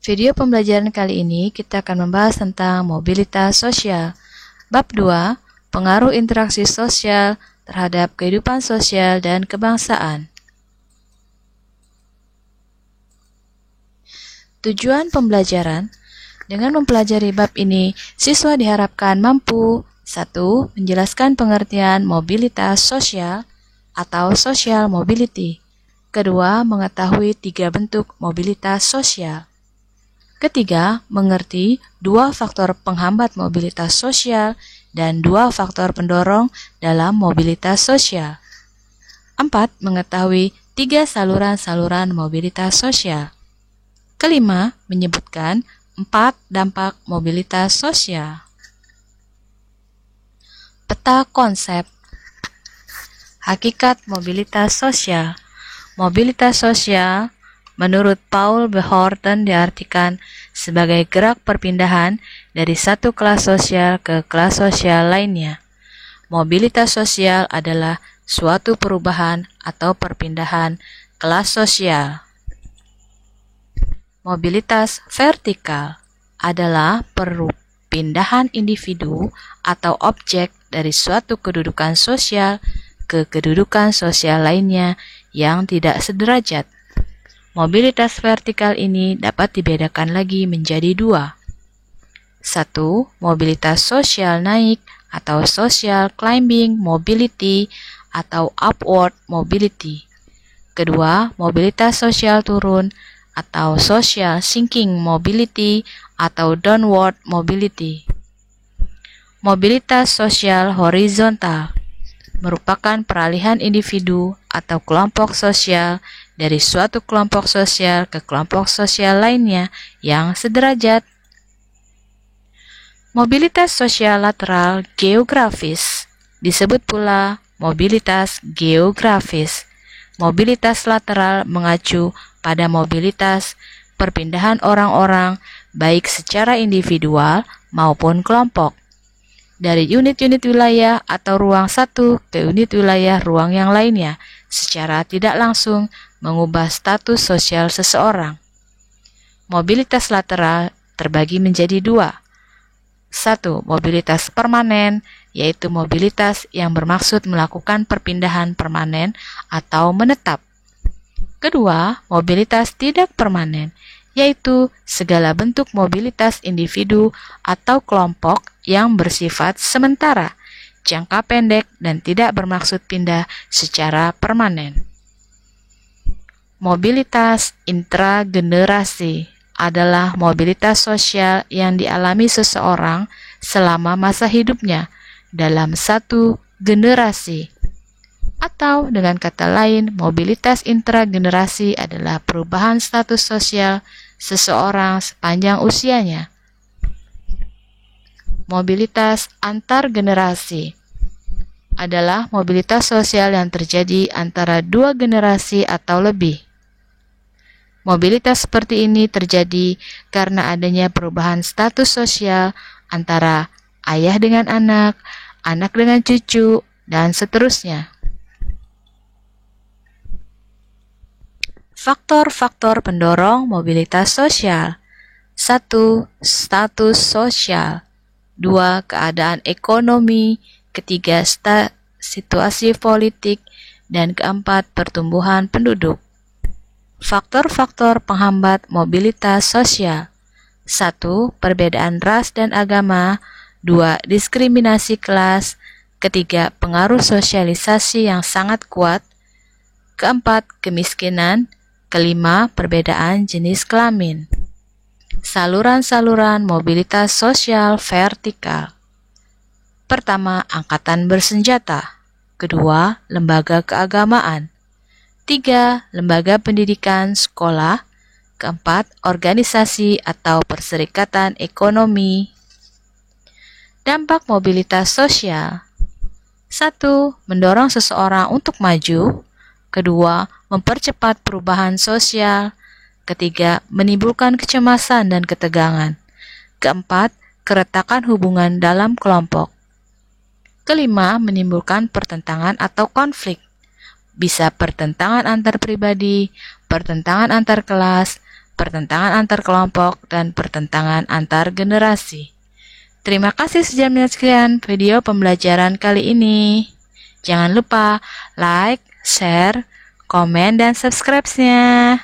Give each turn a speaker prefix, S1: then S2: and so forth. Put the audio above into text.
S1: Video pembelajaran kali ini kita akan membahas tentang mobilitas sosial. Bab 2, pengaruh interaksi sosial terhadap kehidupan sosial dan kebangsaan. Tujuan pembelajaran: dengan mempelajari bab ini, siswa diharapkan mampu 1. Menjelaskan pengertian mobilitas sosial atau social mobility. Kedua, mengetahui 3 bentuk mobilitas sosial. Ketiga, mengerti 2 faktor penghambat mobilitas sosial dan 2 faktor pendorong dalam mobilitas sosial. 4. Mengetahui 3 saluran-saluran mobilitas sosial. Kelima, menyebutkan 4 dampak mobilitas sosial. Peta konsep. Hakikat mobilitas sosial. Mobilitas sosial menurut Paul B. Horton diartikan sebagai gerak perpindahan dari satu kelas sosial ke kelas sosial lainnya. Mobilitas sosial adalah suatu perubahan atau perpindahan kelas sosial. Mobilitas vertikal adalah perpindahan individu atau objek dari suatu kedudukan sosial ke kedudukan sosial lainnya yang tidak sederajat. Mobilitas vertikal ini dapat dibedakan lagi menjadi 2. 1. Mobilitas sosial naik atau social climbing mobility atau upward mobility. Kedua, mobilitas sosial turun atau social sinking mobility atau downward mobility. Mobilitas sosial horizontal merupakan peralihan individu atau kelompok sosial dari suatu kelompok sosial ke kelompok sosial lainnya yang sederajat. Mobilitas sosial lateral geografis disebut pula mobilitas geografis. Mobilitas lateral mengacu pada mobilitas perpindahan orang-orang baik secara individual maupun kelompok dari unit-unit wilayah atau ruang satu ke unit wilayah ruang yang lainnya secara tidak langsung mengubah status sosial seseorang. Mobilitas lateral terbagi menjadi 2. 1. Mobilitas permanen, yaitu mobilitas yang bermaksud melakukan perpindahan permanen atau menetap. Kedua, mobilitas tidak permanen, yaitu segala bentuk mobilitas individu atau kelompok yang bersifat sementara, jangka pendek, dan tidak bermaksud pindah secara permanen. Mobilitas intragenerasi adalah mobilitas sosial yang dialami seseorang selama masa hidupnya dalam satu generasi. Atau dengan kata lain, mobilitas intragenerasi adalah perubahan status sosial seseorang sepanjang usianya. Mobilitas antargenerasi adalah mobilitas sosial yang terjadi antara 2 generasi atau lebih. Mobilitas seperti ini terjadi karena adanya perubahan status sosial antara ayah dengan anak, anak dengan cucu, dan seterusnya. Faktor-faktor pendorong mobilitas sosial. 1. Status sosial. 2. Keadaan ekonomi. Ketiga, situasi politik. Dan keempat, pertumbuhan penduduk. Faktor-faktor penghambat mobilitas sosial. 1. Perbedaan ras dan agama. 2. Diskriminasi kelas. Ketiga, pengaruh sosialisasi yang sangat kuat. Keempat, kemiskinan. Kelima, perbedaan jenis kelamin. Saluran-saluran mobilitas sosial vertikal. Pertama, angkatan bersenjata. Kedua, lembaga keagamaan. 3. Lembaga pendidikan sekolah. Keempat, organisasi atau perserikatan ekonomi. Dampak mobilitas sosial. 1. Mendorong seseorang untuk maju. Kedua, mempercepat perubahan sosial. Ketiga, menimbulkan kecemasan dan ketegangan. Keempat, keretakan hubungan dalam kelompok. Kelima, menimbulkan pertentangan atau konflik. Bisa pertentangan antar pribadi, pertentangan antar kelas, pertentangan antar kelompok, dan pertentangan antar generasi. Terima kasih sudah menyaksikan video pembelajaran kali ini. Jangan lupa like, share, komen, dan subscribe-nya.